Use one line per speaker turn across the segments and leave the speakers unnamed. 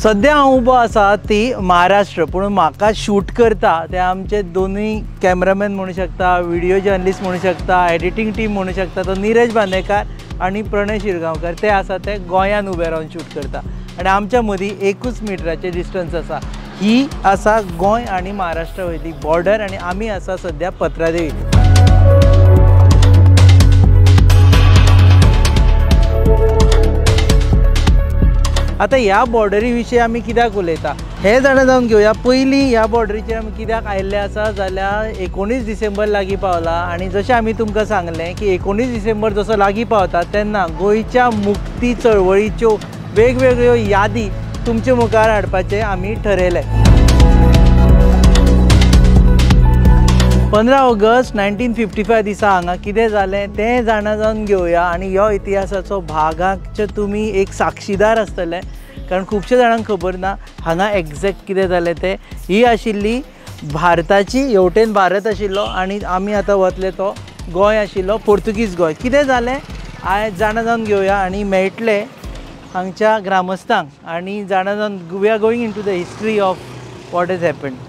सध्या हांव उबो आसा ती महाराष्ट्र, पूण म्हाका शूट करता ते आमचे दोनूय कॅमेरामॅन म्हणू शकता, व्हिडिओ जर्नलिस्ट म्हणू शकता, एडिटींग टीम म्हणू शकता, तो नीरज बांदेकार आणि प्रणय शिरगांवकर ते आसा ते गोंयान उबे रावन शूट करता आणि आमच्या मदीं 1 मिटराचें डिस्टन्स आसा। ही आसा गोंय आणि महाराष्ट्र वयली बॉर्डर आणि आमी आसा सध्या पत्रादेवी। आता ह्या बॉर्डरी विशीं आमी कित्याक उलयता हे जाणा जावन घेवया। पयलीं ह्या बॉर्डरीचेर आमी कित्याक आयिल्ले आसा जाल्यार 19 डिसेंबर लागीं पावला आणि जशें आमी तुमकां सांगलें की 19 डिसेंबर जसो लागीं पावता तेन्ना गोंयच्या मुक्ती चळवळीच्यो वेगवेगळ्यो यादी तुमचे मुखार हाडपाचें आमी ठरयलें। 15 ऑगस्ट 1955 दिसा हांगा कितें जालें तें जाणा जावन घेवया आणि ह्यो इतिहासाचो भागाचे तुमी एक साक्षीदार आसतले, कारण खुबशे जाणांक खबर ना हांगा एग्जॅक्ट कितें जालें तें। ही आशिल्ली भारताची हेवटेन भारत आशिल्लो आणि आमी आतां वतले तो गोंय आशिल्लो, पोर्तुगीज गोंय। कितें जालें आयज जाणा जावन घेवया आणि मेळटले हांगच्या ग्रामस्थांक आणि जाणा जावन we are going into the history of what has happened.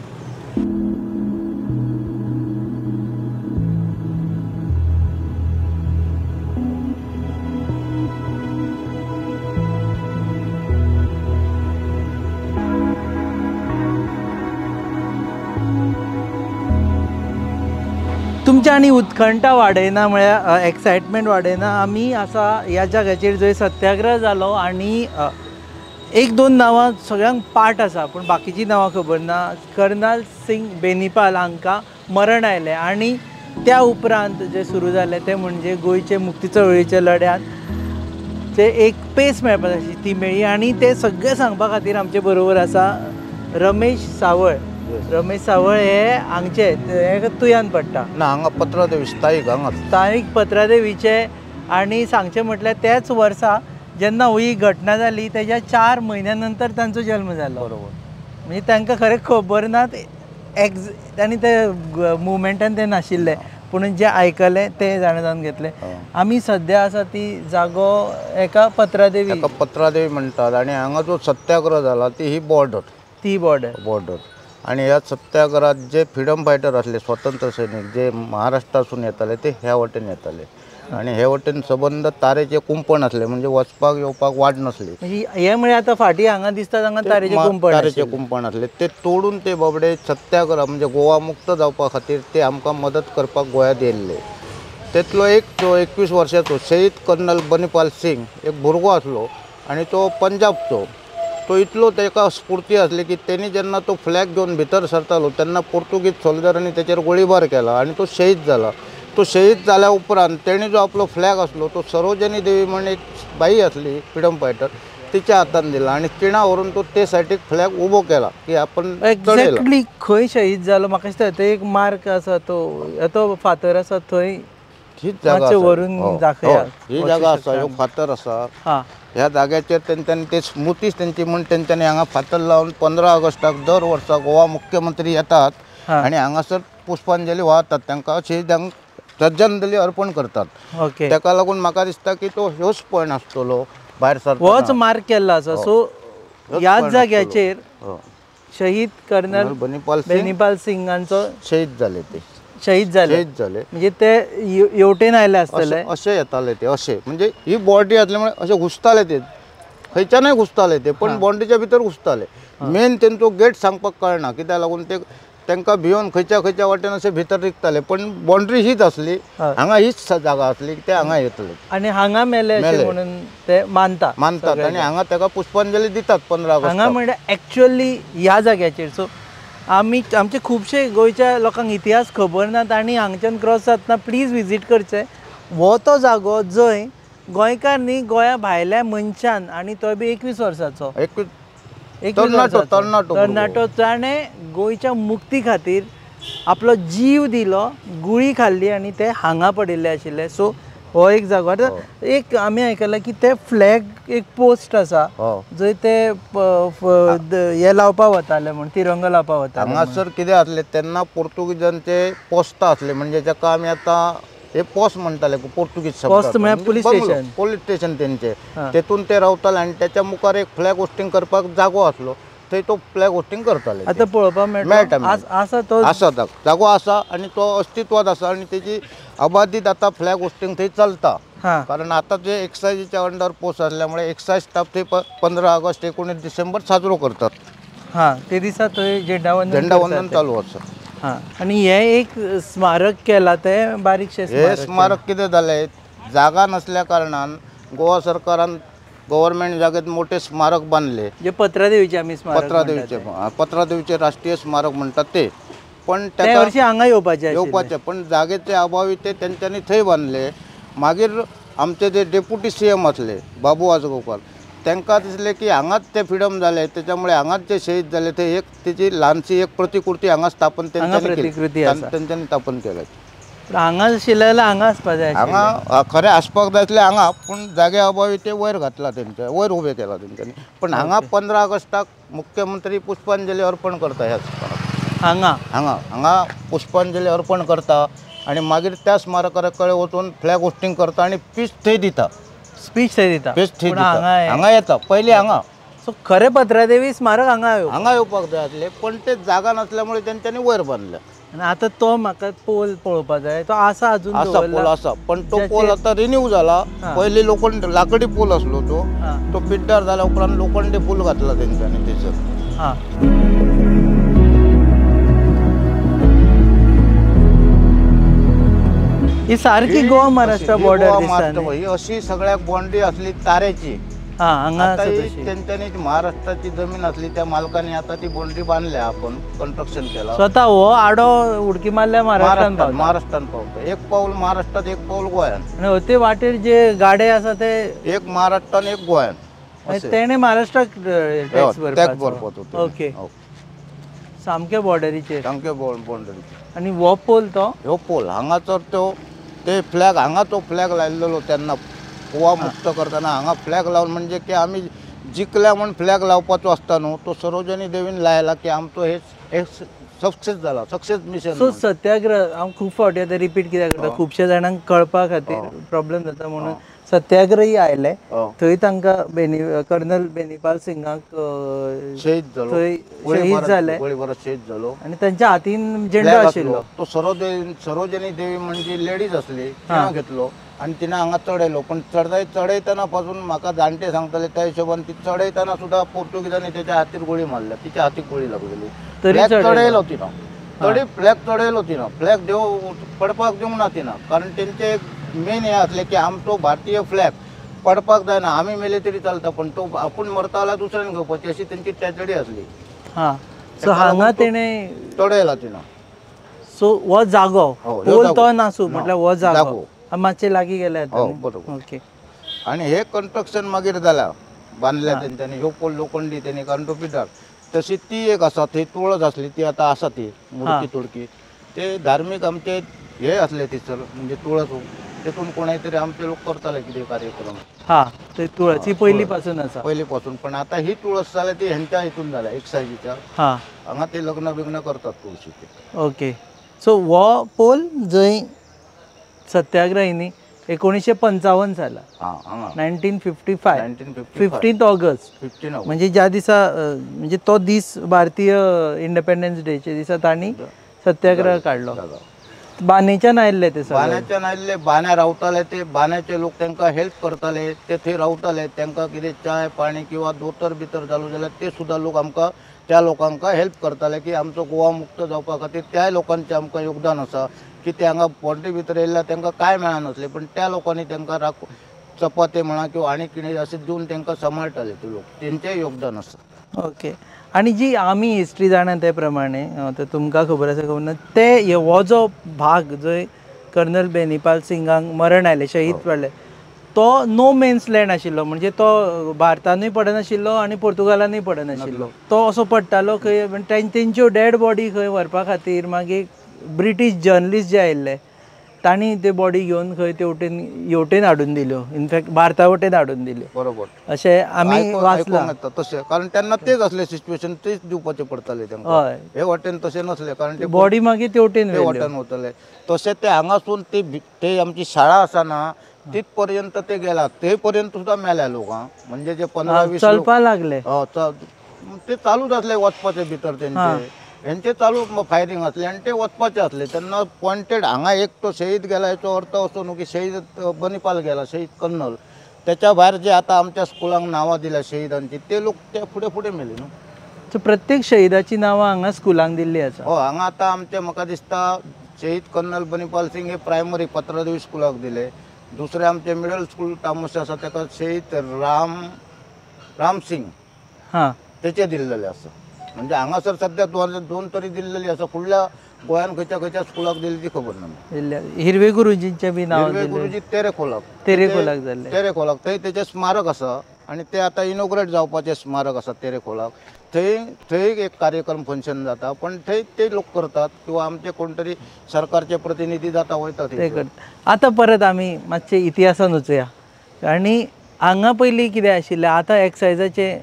तुमच्या आनी उत्कंठा वाडयना म्हळ्यार एक्सायटमेंट वाडयना आमी आसा ह्या जाग्याचेर जंय सत्याग्रह जालो आणि 1-2 नांवां सगळ्यांक पाठ आसा पूण बाकीची नांवां खबर ना। कर्नल सिंग बेनीपाल हांकां मरण आयलें आणि त्या उपरांत जे सुरू जालें तें म्हणजे गोंयचे मुक्ती चळवळीच्या लढ्यात ते एक पेस मेळपा जाय ती मेळ्ळी आणि ते सगळें सांगपा खातीर आमचे बरोबर आसा रमेश सावळ। रमेश सावळ हे हांगचे हे तुयान पडटा
ना हांगा पत्रादेवी स्थायीक
पत्रादेवीचे आणि सांगचे म्हटल्यार त्याच वर्सा जेन्ना ही घटना जाली तेच्या 4 म्हयन्या नंतर तांचो जल्म जालो।
बरोबर,
म्हणजे तांकां खरें खबर ना आनी ते मुवमेंटान ते नाशिल्ले, पूण जे आयकले ते जाणा जावन घेतले। आमी सद्या आसा ती जागो एका पत्रादेवी
म्हणटात आणि हांगा जो सत्याग्रह जाला ती ही बॉर्डर आणि ह्या सत्याग्रहात जे फ्रीडम फायटर असले स्वतंत्र सैनिक जे महाराष्ट्रासून येताले ते ह्या वटेन येताले आणि हे वटेन सबंद तारेचे कुंपण असले, म्हणजे वचपाक येवपाक वाट नसली।
हे म्हणजे आता फाटी हांगा दिसता हांगा तारेचे
कुंपण असले ते तोडून ते बाबडे सत्याग्रह म्हणजे गोवा मुक्त जावपा खातीर ते आमकां मदत करपाक गोंयांत येयल्ले। तेतलो एक जो 21 वर्साचो शहीद कर्नल बनीपाल सिंग एक भुरगो असलो आणि तो पंजाबचो। तो इतलो तेका स्फूर्ती असली की त्यांनी जेन्ना तो फ्लॅग घेऊन भितर सरतालो तेन्ना पोर्तुगीज सोल्जरांनी त्याचेर गोळीबार केला आणि तो शहीद झाला। तो शहीद जाल्या उपरांत तेणी जो आपलो फ्लॅग असलो तो सरोजिनी देवी म्हणून एक बाई असली फ्रीडम फायटर तिच्या हातान दिला आणि तिणा व्हरून तो ते सायडीक फ्लॅग उबो केला की आपण
एक्झॅक्टली खंय शहीद जालो म्हाका दिसता ते एक मार्क आसा तो फातर आसा थंय
हीच जागा
व्हरून दाखया।
ही जागा आसा ह्यो फातर आसा ह्या जाग्याचेर तेंच्यांनी ते स्मृतीच तेंची म्हूण तेंच्यांनी हांगा फातर लावन 15 ऑगस्टाक दर वर्सा गोवा मुख्यमंत्री येतात आणि हांगासर पुष्पांजली वाहतात, तांकां शहीदांक श्रद्धांजली अर्पण करतात। तेका लागून म्हाका दिसता की तो ह्योच पॉयंट आसतलो भायर सरता
होच मार्क केल्लो आसा। सो ह्याच जाग्याचेर शहीद कर्नल बेनीपाल सिंगांचो शहीद झाले म्हणजे ते येवटेन आयले आसतले
अशें येताले ते अशें म्हणजे ही बॉर्डरी आसल्यामुळे अशें घुसताले ते खंयच्यानय घुसताले ते पण बॉर्डरीच्या भितर घुसताले। मेन तेंचो गेट सांगपाक कळना कित्याक लागून ते तांकां भिवन खंयच्या वाटेन अशें भितर रिकताले पण बॉर्डरी हीच आसली, हांगा हीच जागा आसली ते हांगा येतले
आणि हांगा मेले म्हणून ते मानतात
आणि हांगा ताका पुष्पांजली दितात 15 ऑगस्ट
हांगा म्हणजे एक्चुअली ह्या जाग्याचेर। सो आमचे खुबशे गोंयच्या लोकांक इतिहास खबर नात आणि हांगच्यान क्रॉस जातना प्लीज विजीट करचे हो तो जागो जंय गोंयकार न्ही गोंया भायल्या मनशान आणि तो बी 21 वर्साचो तरणाटो ताणें गोंयच्या मुक्ती खातीर आपलो जीव दिलो, गुळी खाल्ली आणि ते हांगा पडिल्ले आशिल्ले। सो हो एक जागो एक आमी आयकलां की ते फ्लॅग एक पोस्ट आसा जंय ते हे लावपाक वताले म्हण तिरंगो लावपाक वताले।
हांगासर कितें आसलें तेन्ना पोर्तुगीजांचे पोस्तां आसले म्हणजे जाका आमी आतां हे पॉस म्हणताले पोर्तुगीज
Post म्हणजे police station.
पोलीस स्टेशन त्यांचे
हा.
तेथून ते रावताले आणि त्याच्या मुखार एक फ्लॅग होस्टिंग करपाक जागो असलो थंय तो फ्लॅग होस्टिंग करताले
आता पळोवपाक
मेळटा,
मेळटा आसा तो
असा जागो असा आणि तो अस्तित्वात असा आणि त्याची अबाधित आता फ्लॅग होस्टिंग थंय चलता
हा
कारण आता जे एक्सायजीच्या अंडर पोस्ट असल्यामुळे एक्साईज स्टाफ ते 15 ऑगस्ट 19 डिसेंबर साजरो करतात.
हा ते दिसा थंय झेंडावंदन
झेंडावंदन
करतात.
चालू असतं.
हा आणि हे एक स्मारक केला ते बारीकशे
हे स्मारक कितें जालें जागा नसल्या कारणान गोवा सरकारान गव्हर्मेंट जागेत मोठे स्मारक बांधले.
जे पत्रादेवीचे आम्ही स्मारक
पत्रादेवीचे राष्ट्रीय स्मारक म्हणतात ते पण
त्या
त्याच्या
वर्षी हांगा येवपाचे
येवपाचे पण जागेचे अभावी ते त्यांच्यानी थंय बांधले. मागीर आमचे जे डेप्युटी CM असले बाबू आजगावकर त्यांना दिसले की हांगाच ते फ्रीडम झाले त्याच्यामुळे हांगाच जे शहीद झाले ते एक त्याची लहानशी एक प्रतिकृती हांगा स्थापन
प्रतिकृती आसा.
त्यांच्यानी स्थापन केलं.
हांगा शिल्लक हांगा आसपा जाय आशिल्लें.
हांगा खरें आसपाक जाय आसलें हांगा पण जागे अभावी ते वयर घातला त्यांच्या वयर उबे केला त्यांच्यानी पण हांगा 15 ऑगस्टाक मुख्यमंत्री पुष्पांजली अर्पण करता ह्या स्मारकाक
हांगा
हांगा पुष्पांजली अर्पण करता आणि मागीर त्या स्मारकाकडे वचून फ्लॅग होस्टिंग करता आणि पीस थंय दिता
स्पीच थंय दिता
पीस थंय
पूण
दिता हांगा येता पयलीं हांगा
सो खरें पत्रादेवी स्मारक हांगा येवप
हांगा येवपाक जाय आसलें पण ते जागा नसल्यामुळे त्यांच्यानी वयर बांधलं.
आनी आतां तो म्हाका पोल पळोवपाक जाय तो आसा अजून
असा
दवरला?
पोल असा पण तो
ज्याचे-
पोल आता रिन्यू झाला.
हा.
पयलीं लोखंड लाकडी पोल असलो
हा.
तो पिड्ड्यार झाल्या उपरांत लोखंडी पूल घातला तेंच्यांनी थंयसर.
हा ही सारकी गोवा महाराष्ट्र बॉर्डर दिसता
ही अशी सगळ्याक बाँड्री असली तारेची.
हा हांगा
आता
आसा
ही
तशी.
त्यांच्यानी महाराष्ट्राची जमीन असली त्या मालकाने आता ती बाँड्री बांधल्या आपण कन्स्ट्रक्शन केला.
स्वतः हो आडो उडकी मारल्या महाराष्ट्रान पावता
महाराष्ट्रान पावता एक पाऊल महाराष्ट्रात एक पाऊल गोंयात
आनी होते वाटेर जे गाडे आसा ते
एक महाराष्ट्रान एक गोंयात अशें.
तेणे महाराष्ट्राक टॅक्स
टॅक्स भरपाक होतो.
ओके सामके बॉर्डरीचेर
सामके बाँड्री
आनी हो पोल तो
ह्यो पोल हांगा तर ते फ्लॅग हांगा तो फ्लॅग लायलेलो त्यांना गोवा मुक्त करताना हांगा फ्लॅग लावन म्हणजे की आम्ही जिखल्या म्हणून फ्लॅग लावपाचो आसता न्हू तो सरोजिनी देवीन लायला की आमचो हे सक्सेस जाला सक्सेस मिशन.
सो सत्याग्रह हांव खूब फावटी आतां रिपीट कित्याक करता खुबशे जाणांक कळपा खातीर प्रॉब्लेम जाता म्हणून सत्याग्रही आयले थंय तांकां कर्नल बेनीपाल सिंगाक
शहीद झालो
थंय शहीद जाले
गोळीबारात शहीद झालो
आनी तांच्या हातीन झेंडो
फ्लॅग
आशिल्लो.
तो सरोजिनी देवी म्हणजे लेडीज असली तिनं घेतलो आणि तिनं हांगा चडयलो पण चडयतना पासून म्हाका जाणटे सांगताले त्या हिशोबान ती चडयतना सुद्धा पोर्तुगीजांनी त्याच्या हातीर गोळी मारल्या तिच्या हातीक गोळी लागलेली.
तरी
फ्लॅग
चडयलो.
चडयलो तिनं तरी फ्लॅग चडयलो तिनं फ्लॅग देव पडपाक दिवंक ना तिनं कारण तेंचे मेन हे असले की आमचो भारतीय फ्लॅग पडपाक जायना आम्ही मेले तरी चलता पण तो आपूण मरता जाल्यार दुसऱ्यान घेवपाची अशी तेंची ट्रॅजेडी असली.
हा सो हांगा तेणे
चडयला तिनं.
सो हो जागो
हो, ह्यो
पोल
जागो.
तो नासू म्हटल्यार हो जागो
जागो.
मातशे लागीं गेले
हो, बरोबर.
ओके
आणि हे कन्स्ट्रक्शन मागीर जाल्या बांधल्या तेंच्यांनी ह्यो पोल लोखंडी त्यांनी कारण तो पिड्डार तशी ती एक आसा थंय तुळस असली ती आता आसा ती मुडकी तुडकी ते धार्मीक आमचे हे असले थंयसर म्हणजे तुळस तेतून कोणाय तरी आमचे लोक करताले कितें कार्यक्रम.
हा ते तुळसी पयली पासून आसा
पयली पासून पण आता ही तुळस जाल्या ती ह्यांच्या हितून जाल्या एक्सायजीच्या
हा
हांगा ते लग्न बिग्न करतात तुळशीचे.
ओके सो हो पोल जंय सत्याग्रहींनी 1955 साला
हांगा
1955
1955
15 ऑगस्ट
15
म्हणजे ज्या दिसा म्हणजे तो दीस भारतीय इंडिपेंडन्स डेच्या दिसा तांणी सत्याग्रह काढलो. बानेच्यान आयिल्ले ते सगळे
बाण्याच्यान आयिल्ले बाण्या रावताले ते बाण्याचे लोक तांकां हेल्प करताले ते थंय रावताले तांकां कितें चाय पाणी किंवा दोतर भितर जालो जाल्यार ते सुद्दां लोक आमकां त्या लोकांक हेल्प करताले की आमचो गोवा मुक्त जावपा खातीर त्या लोकांचें आमकां योगदान आसा की ते हांगा बाँड्री भितर येयल्यार तांकां कांय मेळनासलें पण त्या लोकांनी तांकां चपाते म्हणा किंवा आनी कितें अशें दिवन तांकां सांबाळटाले ते लोक तेंचें योगदान आसा.
ओके आनी जी आमी हिस्ट्री जाणा ते प्रमाणे ते तुमकां खबर आसा खबर ना ते हो जो भाग जंय कर्नल बेनीपाल सिंगाक मरण आयलें शहीद पडले तो नो मेन्स लँड आशिल्लो म्हणजे तो भारतानूय पडनाशिल्लो आनी पुर्तुगालानूय पडनाशिल्लो तो असो पडटालो खंय तेंच्यो डॅड बॉडी खंय व्हरपा खातीर मागीर ब्रिटीश जर्नलिस्ट जे आयिल्ले तांणी ते बॉडी घेवन खंय हेवटेन हाडून दिल्यो, इनफॅक्ट भारता वटेन हाडून दिल्यो
बरोबर
अशें आमी वाचलां.
तशें कारण तेन्ना तेच असले सिच्युएशन तेच दिवपाचे पडटाले तांकां.
हय,
हे वाटेन तशें नसले कारण ते
बॉडी मागीर तेवटेन
ते वाटेन वतले. तशें ते हांगासून ते आमची शाळा आसा ना तिथपर्यंत ते गेला, ते पर्यंत सुद्धा मेल्या लोकां. म्हणजे जे 15-20
चलपा लागले.
ते चालूच असले वचपाचे भितर यांचे चालू फायरिंग असले आणि ते वचपाचे असले. त्यांना पॉइंटेड हांगा एक तो शहीद गेला याचो अर्थ असो न्हू की शहीद बनिपाल गेला, शहीद कर्नल. त्याच्या भायर जे आता आमच्या स्कुलांक नांवां दिल्या शहीदांची ते लोक ते फुडें फुडें मेले न्हू.
सो प्रत्येक शहीदाची नांवां हांगा स्कुलांक दिल्लीं आसा.
हो, हांगा आतां आमचे म्हाका दिसता शहीद कर्नल बनिपाल सिंग हे प्रायमरी 15 स्कुलाक दिले. दुसरे आमचे मिडल स्कूल तामोशे आसा ताका शहीद राम सिंग
हां,
तेचे दिल्लेले आसा. म्हणजे हांगासर सध्या दोन तरी दिल्लेली आसा. फुडल्या गोंयान खंयच्या स्कुलाक दिली ती खबर ना.
हिरवे गुरुजींचे बी नांव
हिरवे गुरुजी तेरेखोलाक
जाल्ले.
तेरेखोलाक थंय तेचें स्मारक आसा आणि ते आता इनॉग्रेट जावपाचें स्मारक आसा तेरेखोलाक. थंय एक कार्यक्रम फंक्शन जाता पण थंय ते लोक करतात किंवा आमचे कोण तरी सरकारचे प्रतिनिधी जाता वयतात
ते करतात. आतां परत आमी मातशे इतिहासान वचुया. आनी हांगा पयलीं कितें आशिल्लें, आतां एक्सायजाचे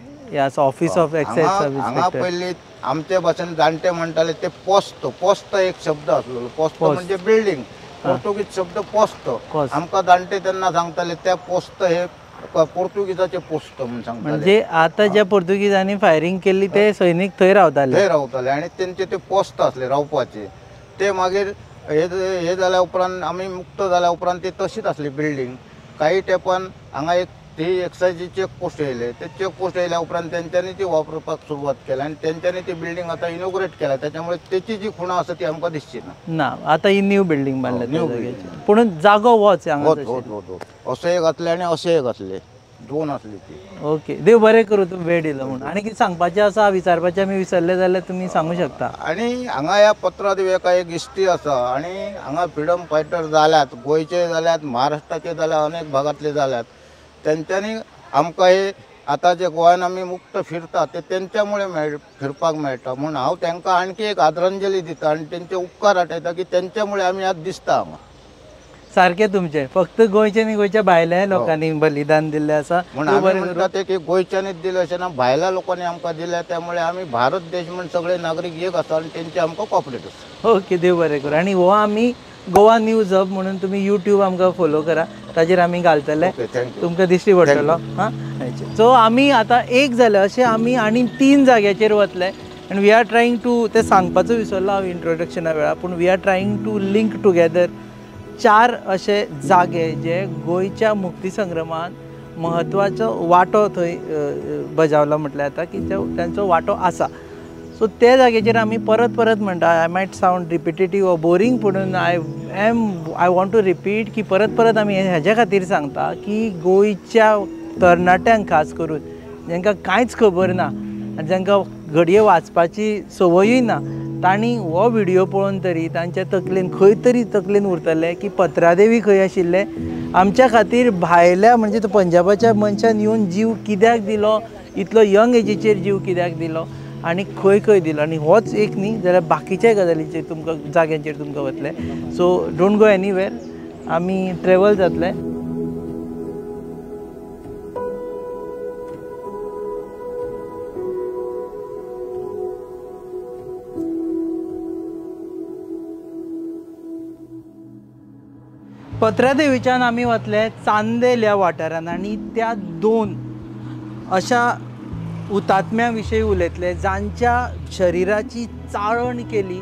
ऑफिस ऑफ एक्सायज सर्वीस
हांगा पयलीं आमचे भाशेन जाणटे म्हणटाले ते पोस्त एक शब्द आसलो. पोस्त म्हणजे बिल्डींग. पोर्तुगीज शब्द पोस्त. आमकां जाणटे तेन्ना सांगताले त्या पोस्त हे पोर्तुगीजाचे पोस्ट म्हणून सांगताले.
म्हणजे आता ज्या पोर्तुगीजांनी फायरिंग केल्ली ते सैनीक थंय रावताले
आणि त्यांचे ते पोस्ट असले रावपाचे. ते मागीर हे जाल्या उपरांत आमी मुक्त जाल्या उपरांत ती तशीच असली बिल्डींग. काही तेंपान हांगा एक ती एक्सायजी चेक पोस्ट येयले. ते चेक पोस्ट येयल्या उपरांत तेंच्यांनी ती वापरपाक सुरवात केली आणि तेंच्यांनी ती बिल्डींग आता इनॉग्रेट केल्या. त्याच्यामुळे त्याची जी खुणा आसा ती आमकां दिसची
ना. आता ही न्यू बिल्डींग बांदल्या पूण जागो होच हांगा.
अशें एक आसलें आणि अशें एक आसलें, दोन आसली ती.
ओके, देव बरें करूं तुमी वेळ दिलो म्हणून. आनी कितें सांगपाचें आसा, विचारपाचें आमी विसरले जाल्यार तुमी सांगू शकता.
आणि हांगा ह्या पत्रादिवेका एक हिस्ट्री आसा आणि हांगा फ्रिडम फायटर जाल्यात, गोंयचे जाल्यात, महाराष्ट्राचे जाल्यात, अनेक भागातले जाल्यात. त्यांच्यानी आमकां हे आता जे गोंयान आमी मुक्त फिरतात ते तेंच्यामुळे फिरपाक मेळटा. म्हणून हांव तांकां आणखी एक आदरांजली दिता आणि तेंचे उपकार आठयता की तेंच्यामुळे आमी आज दिसता हांगा.
सारकें तुमचें. फक्त गोंयचे न्ही, गोंयच्या भायल्या लोकांनी बलिदान दिल्लें आसा.
म्हणटा ते गोंयच्यांनीच दिलें अशें ना, भायल्या लोकांनी आमकां दिलें. त्यामुळे आमी भारत देश म्हणून सगळे नागरीक एक आसा आणि तेंचे आमकां कॉपरेट आसा.
ओके, देव बरें करूं. आनी हो आमी गोवा न्यूज हब म्हणून तुमी यूट्यूब आमकां फॉलो करा, ताजेर आमी घालतले, तुमकां दिश्टी पडटलो. हां, सो आमी आतां एक जालें अशें आमी आनी 3 जाग्याचेर वतले. आनी वी आर ट्रायींग टू, ते सांगपाचो विसरलो हांव इंट्रोडक्शना वेळार, पूण we are trying to link together 4 अशे जागे जे गोंयच्या मुक्ती संग्रामांत महत्वाचो वांटो थंय बजावला म्हटल्यार जाता की तांचो वांटो आसा. सो त्या जाग्याचेर आमी परत म्हणटा, I might sound repetitive or boring, पूण आय वॉन्ट टू रिपीट की परत आमी हेज्या खातीर सांगता की गोंयच्या तरणाट्यांक खास करून जांकां कांयच खबर ना आनी जांकां घडये वाचपाची संवयूय ना, तांणी हो व्हिडियो पळोवन तरी तांच्या तकलेन खंय तरी तकलेन उरतलें की पत्रादेवी खंय आशिल्ले, आमच्या खातीर भायल्या म्हणजे तो पंजाबाच्या मनशान येवन जीव कित्याक दिलो, इतलो यंग एजीचेर जीव कित्याक दिलो आनी खंय दिलो. आनी होच एक न्ही जाल्यार बाकीच्याय गजालींचेर तुमकां जाग्यांचेर तुमकां वतले. सो डोंट गो एनीवेर, आमी ट्रॅवल जातले. पत्रादेवीच्यान आमी वतले चांदेल ह्या वाठारान आनी त्या 2 अशा हुतात्म्यां विशयी उलयतले जांच्या शरिराची चाळण केली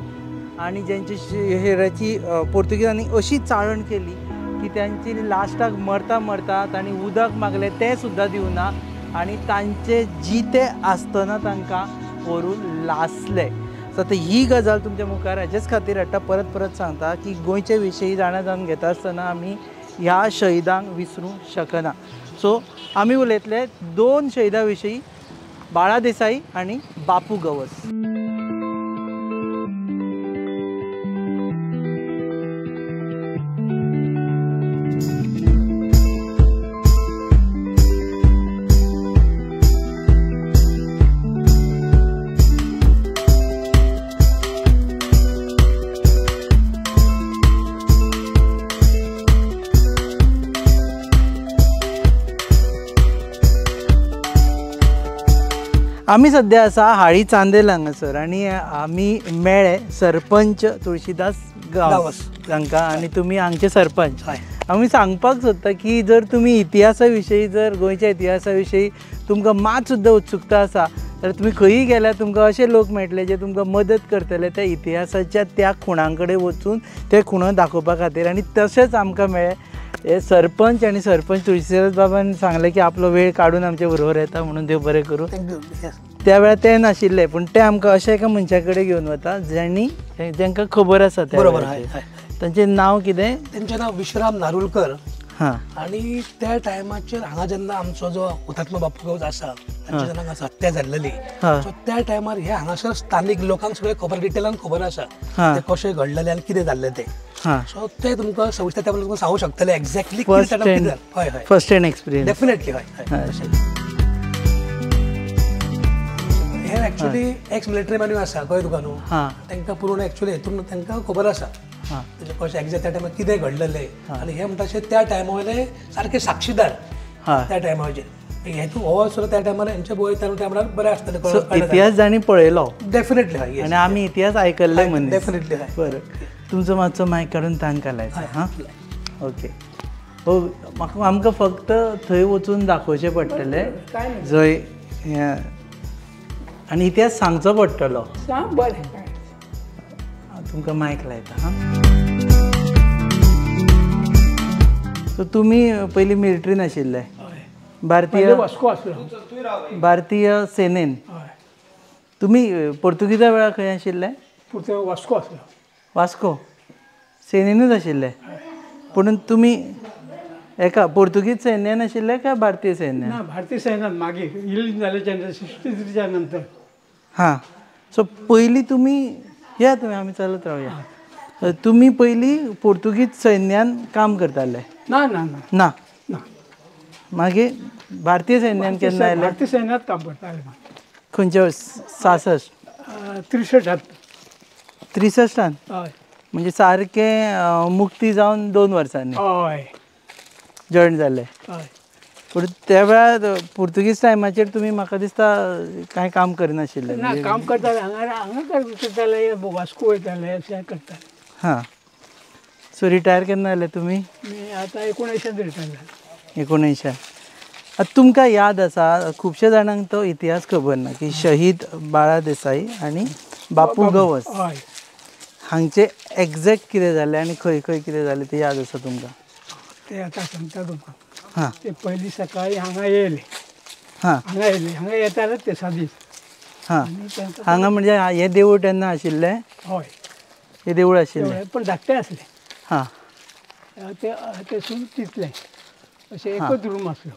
आनी ज्यांच्या शरिराची पोर्तुगीजांनी अशी चाळण केली की त्यांची लास्टाक मरता तांणी उदक मागलें तें सुद्दां दिवना आनी तांचे जिते आसतना तांकां व्हरून लासले. सो आतां ही गजाल तुमच्या मुखार हेजेच खातीर हाडटा, परत सांगता की गोंयचे विशयी जाणून घेता आसतना आमी ह्या शहिदांक विसरूंक शकना. सो आमी उलयतले 2 शहिदां विशयी, बाळा देसाई आणि बापू गवस. आमी सध्या आसा हाळी चांदेल हांगासर आनी आमी मेळ्ळे सरपंच तुळशीदास गांवस तांकां आनी तुमी हांगचे सरपंच. आमी सांगपाक सोदता की जर तुमी इतिहासा विशयी जर गोंयच्या इतिहासा विशयी तुमकां मात सुद्दां उत्सुकता आसा तर तुमी खंयी गेल्यार तुमकां अशे लोक मेळटले जे तुमकां मदत करतले त्या इतिहासाच्या त्या खुणां कडेन वचून ते खुणो दाखोवपा खातीर. आनी तशेंच आमकां मेळ्ळे हे सरपंच आनी सरपंच तुळशीदास बाबान सांगलें की आपलो वेळ काडून आमचे बरोबर येता म्हणून देव बरें करूं. त्या वेळार ते नाशिल्ले पूण ते आमकां अशा एका मनशा कडेन घेवन वता जांकां खबर आसा
बरोबर.
तांचें नांव कितें?
तेंचें नांव विश्राम नारुलकर.
हां.
आनी त्या टायमाचेर हांगा जेन्ना आमचो जो हुतात्मा बापू गांवस आसा तांची जेन्ना हांगा हत्या जाल्ली सो त्या टायमार हे हांगासर स्थानीक लोकांक सगळें खबर डिटेलान खबर आसा ते कशें घडलेलें आनी कितें जाल्लें तें. सो ते तुमकां सविस्तर त्या बद्दल सांगूंक शकतले exactly
first hand experience.
Definitely हे एक्चुअली एक्स मिलिटरी मॅन्यू आसा कळ्ळें तुका न्हू. तांकां पूर्ण एक्चुअली हेतून तांकां खबर आसा कशें एक्झॅक्ट त्या टायमार कितें घडलेलें आनी हे म्हणटा त्या टायमावयले सारके साक्षीदार त्या टायमाचेर. हेतू हो सुद्दां त्या टायमार हेंचे बरोबर त्या टायमार बरें आसतलें.
इतिहास जाणी पळयलो
डेफिनेटली हय
आनी आमी इतिहास आयकल्ले मनीस.
डेफिनेटली हय.
बरें तुमचो मातसो मायक काडून तांकां लायता. हां ओके. हो म्हाका आमकां फक्त थंय वचून दाखोवचें पडटलें जंय आनी इतिहास सांगचो पडटलो.
बरें
तुमकां मायक लायता. हां सो तुमी पयलीं मिलिट्रीन आशिल्ले भारतीय सेनेन. तुमी पोर्तुगीजा वेळार खंय आशिल्ले?
वास्को आसलो.
वास्को सेनेनूच आशिल्ले पूण तुमी एका पोर्तुगीज सैन्यान आशिल्ले काय भारतीय सैन्यान?
भारतीय सैन्यात मागीर इल्ड जाल्याच्या 63च्या नंतर.
हां सो पयलीं तुमी या तुमी आमी चलत रावया. तुमी पयलीं पोर्तुगीज सैन्यान काम करताले?
ना ना
ना ना. मागीर भारतीय सैन्यान केन्ना आयले?
भारतीय सैन्यात काम करताले.
खंयच्या 66? 63
हय.
म्हणजे सारके मुक्ती जावन 2 वर्सांनी
हय
जॉयन जाले.
हय.
पूण त्या वेळार पुर्तुगीज टायमाचेर तुमी म्हाका दिसता कांय काम करिनाशिल्ले?
ना काम करताले हांगा करताले वास्को वयताले अशें करताले.
हां सो रिटायर केन्ना जाले तुमी?
आतां 1900 रिटायर जाले.
1900. आतां तुमकां याद आसा खुबशे जाणांक तो इतिहास खबर ना की शहीद बाळा देसाई आनी बापू गवस हांचे एक्झॅक्ट कितें जालें आनी खंय खंय कितें जालें ते याद आसा तुमकां?
ते आतां सांगता तुमकां.
हां.
ते पयलीं सकाळीं हांगा येयले.
हां.
हांगा येतालेच ते सादीच.
हां. हांगा म्हणजे हे देवूळ तेन्ना आशिल्लें?
हय.
हे देवूळ आशिल्लें
पण धाकटें आसलें.
हां.
ते सून तितलें अशें एकच रूम आसलो.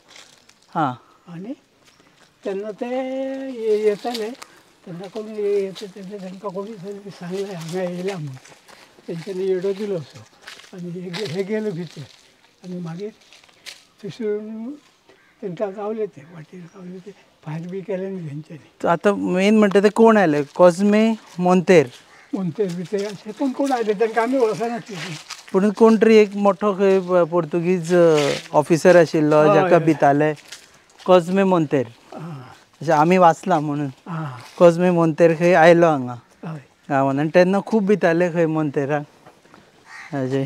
हां.
आनी तेन्ना ते येताले तेन्ना कोणी तांकां कोणी सांगलें हांगा येयल्या म्हणून. तेंच्यांनी येडो दिलो असो आनी हे गेले भितर आनी मागीर थंयसून तेंकां गावले ते वाटेर गावले ते भायर बी केले न्ही तेंच्यांनी.
आतां मेन म्हणटा ते कोण आयले? कॉस्मे मोंतेर
भितर अशें कोण आयले तांकां आमी वळखनासली.
पूण कोण तरी एक मोठो खंय पोर्तुगीज ऑफिसर आशिल्लो जाका भिताले कॉस्मे मोंतेर. अशें आमी वाचलां म्हणून कॉस्मे मोंतेर खंय आयलो हांगा गांवान आनी तेन्ना खूब भिताले खंय मोंतेराक. अशें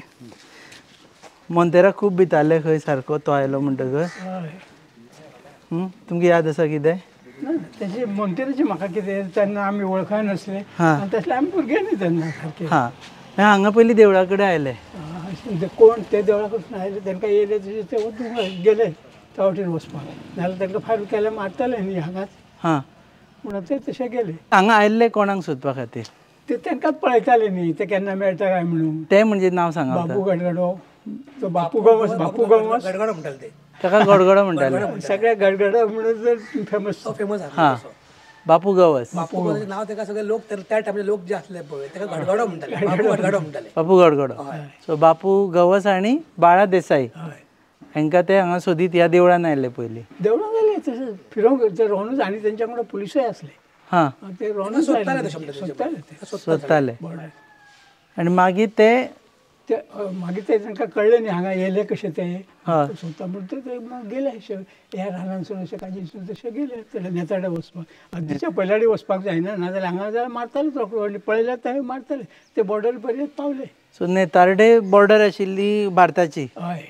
मोंतेराक खूब भिताले खंय सारको तो आयलो म्हणटकच. तुमकां याद आसा कितें?
तेजे मोंतेराचें म्हाका कितें तेन्ना आमी वळखय नासले आनी तसले आमी भुरगे न्ही तेन्ना सारके.
हां हांगा पयलीं देवळा कडेन आयले.
कोण ते देवळा कडसून आयले तांकां येयले ते गेले त्या वटेन वचपाक नाजाल्यार तांकां फायर केल्यार मारतले न्ही हांगाच.
हां.
म्हणून ते तशे गेले.
हांगा आयल्ले कोणाक सोदपा खातीर?
ते तांकांच पळयताले न्ही ते केन्ना मेळटा काय म्हणून.
ते म्हणजे नांव सांगा.
बापू गडगडो तो बापू गवस
गडगडो म्हणटाले ते.
ताका गडगडो म्हणटाले.
सगळे गडगडो म्हणून जर फेमस.
हां बापू गवस.
बापू गवस नांव ताका सगळे लोक त्या टायमाचे लोक जे आसले पळय ताका गडगडो म्हणटाले. गडगडो म्हणटाले.
बापू गडगडो. सो बापू गवस आनी बाळा देसाई हांकां ते हांगा सोदीत ह्या देवळान आयले पयलीं.
देवळान आयले तशें फिरोंक ते रोवनूच आनी तेंच्या वांगडा पुलिसूय आसले.
हां.
ते रोवनूच
सोदताले
सोदताले आनी मागीर ते
ते मागीर ते तांकां कळ्ळें न्ही हांगा येयले कशे ते
हय.
सोदता म्हणटा ते मग गेले ह्या रानांसून अशे काजीसून तशे गेले ते नेताडे वचपाक हद्दीच्या पयलाडी वचपाक जायना नाजाल्यार हांगा जाल्यार मारतालेच रोखडो आनी पळयल्यार ते मारताले ते बॉर्डर पर्यंत पावले.
सो नेतार्डे बॉर्डर आशिल्ली भारताची,
हय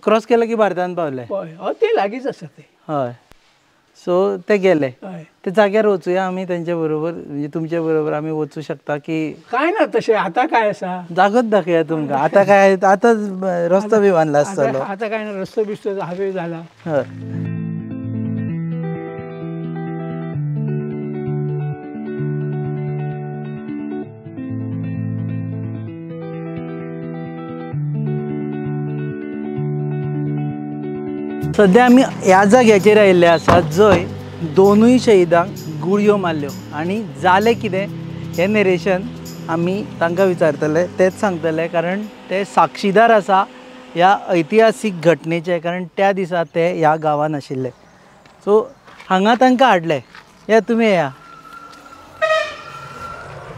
क्रॉस केलो की भारतान पावले.
हय हय ते लागींच आसा ते.
हय. सो ते गेले.
हय
ते जाग्यार वचुया आमी तेंचे बरोबर, म्हणजे तुमचे बरोबर आमी वचूं शकता की
काय ना तशें आतां काय आसा
जागोच दाखया तुमकां. आतां काय आतां रस्तो बी बांदला आसतलो.
आतां काय ना रस्तो बिस्तो हायवे जाला.
हय. सध्या आमी ह्या जाग्याचेर आयिल्ले आसात जंय दोनूय शहिदांक गुळयो मारल्यो आनी जालें कितें हें नरेशन आमी तांकां विचारतले, तेच सांगतले, कारण ते साक्षीदार आसा ह्या ऐतिहासीक घटनेचे, कारण त्या दिसा ते ह्या गांवांत आशिल्ले. सो हांगा तांकां हाडले. या तुमी येया.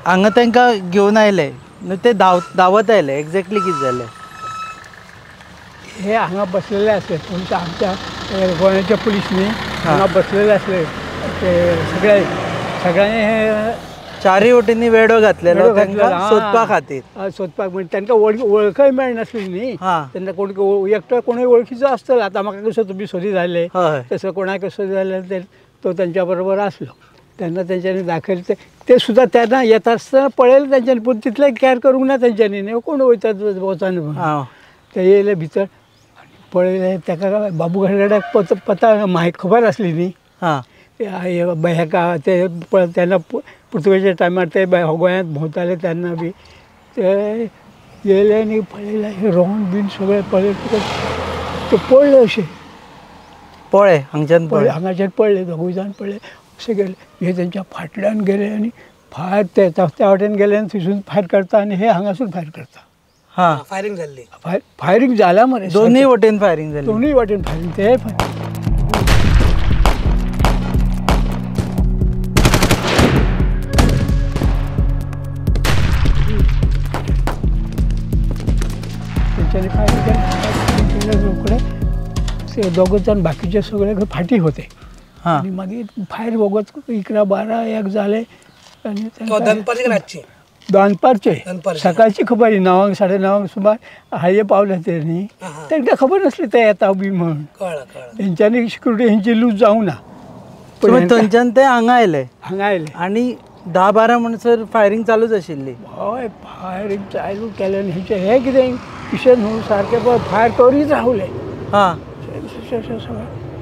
हांगा तांकां घेवन आयले, ते धांवत आयले. एक्झॅक्टली कितें जालें?
हे हांगा बसलेले आसले पुलीस, आमच्या गोंयाचे पुलीस न्ही हांगा बसलेले आसले ते सगळ्यांनी हे
चारय वटेनी वेडो घातलेलो तांकां सोदपा खातीर.
सोदपाक म्हणजे तांकां वळखय मेळनासली न्ही. तेन्ना कोण एकटो कोणूय वळखीचो आसतलो. आतां म्हाका कसो तुमी सोदी जाल्ले तसो कोणाक सोदी जाल्ले तो तेंच्या बरोबर आसलो. तेन्ना तेंच्यांनी दाखयलें ते सुद्दां तेन्ना येता आसतना पळयलें तेंच्यांनी, पूण तितलें कॅर करूंक ना तेंच्यांनी. कोण वयतात वचान म्हणून ते येयले भितर पळयलें. ताका बाबू गाडगड्याक पता म्हायती खबर आसली न्ही. हेका ते तेन्ना पुर्तुगेजाच्या टायमार ते गोंयांत भोंवताले तेन्ना बी ते येयले आनी पळयलें हे रोंड बीन सगळें पळयलें. ते पळयलें अशें
पळय हांगच्यान पळय
हांगाच्यान पळयलें दोगूय जाण पळयलें. अशें गेले हे तेंच्या फाटल्यान गेले आनी फायर ते त्या वाटेन गेले आनी थंयसून फायर करता आनी हे हांगासून फायर करता.
हां,
फायरिंग जाल्ली.
फायरिंग जाला मरे.
दोनूय वटेन फायरिंग जाली.
दोनूय वाटेन फायरिंग. ते तेंच्यांनी फायरिंग केलें रोखडे. ते दोगूच जाण बाकीचे सगळे फाटी होते. आणि मागीर फायर वगत 11-12 जाले आनी दनपारचे सकाळची खबर 9-9:30 सुमार हाये पावले ते न्ही. तांकां खबर नासली ते येता बी म्हणून. तेंच्यांनी सिक्युरिटी हेंची लूज जावंक ना.
थंयच्यान ते हांगा आयले
आनी
10-12 म्हणसर फायरिंग चालूच आशिल्ली.
हय फायरिंग चालू केलें आनी हे कितें पिशें न्हू सारकें फायर करीत रावले.
हां,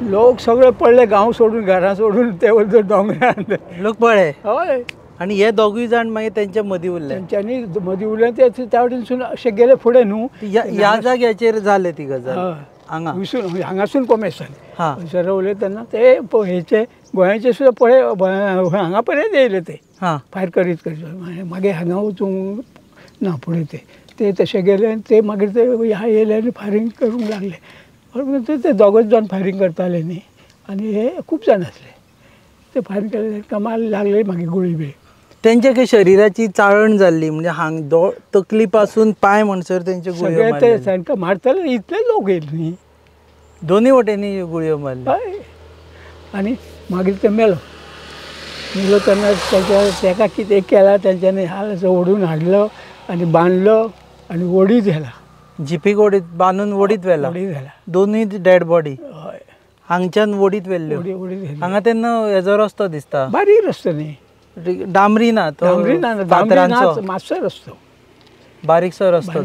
लोक सगळे पडले, गांव सोडून घरां सोडून ते दोंगरान
लोक पळय.
हय.
आनी हे दोगूय जाण मागीर तेंच्या मदीं उरले.
तेंच्यांनी मदीं उरले ते त्या वटेनसून अशे गेले फुडें न्हू.
ह्या जाग्याचेर जाले ती गजाल हांगा
हांगासून कोमेसान थंयसर रावले तेन्ना ते हेचे गोंयाचे सुद्दां पळय हांगा पर्यंत येयले ते फायर करीत करीत. मागीर हांगा वचूंक ना फुडें ते तशे गेले आनी ते मागीर ते ह्या येयले आनी फायरिंग करूंक लागले. ते दोगूच जाण फायरिंग करताले न्ही आनी हे खूब जाण आसले. ते फायरिंग केले कामार लागले मागीर गुळी बी.
तेंच्या काही शरिराची चाळण जाल्ली, म्हणजे तकली पासून पांय म्हणसर तेंचे गुळयो
मारले. ते तांकां मारताले इतले लोक येयले न्ही.
दोनूय वटेनी गुळयो मारले.
हय. आनी मागीर ते मेलो तेन्ना ताका कितें केलां तेंच्यांनी ओडून हाडलो आनी बांदलो आनी ओडीत व्हेला.
जिपीक ओडीत बांदून ओडीत व्हेला. दोनूय डेड बॉडी
हय
हांगच्यान ओडीत व्हेल्ल्यो. हांगा तेन्ना हेजो रस्तो दिसता
बारीक रस्तो न्ही,
डांबरी ना तो,
डांबरी ना मातसो रस्तो,
बारीकसो रस्तो,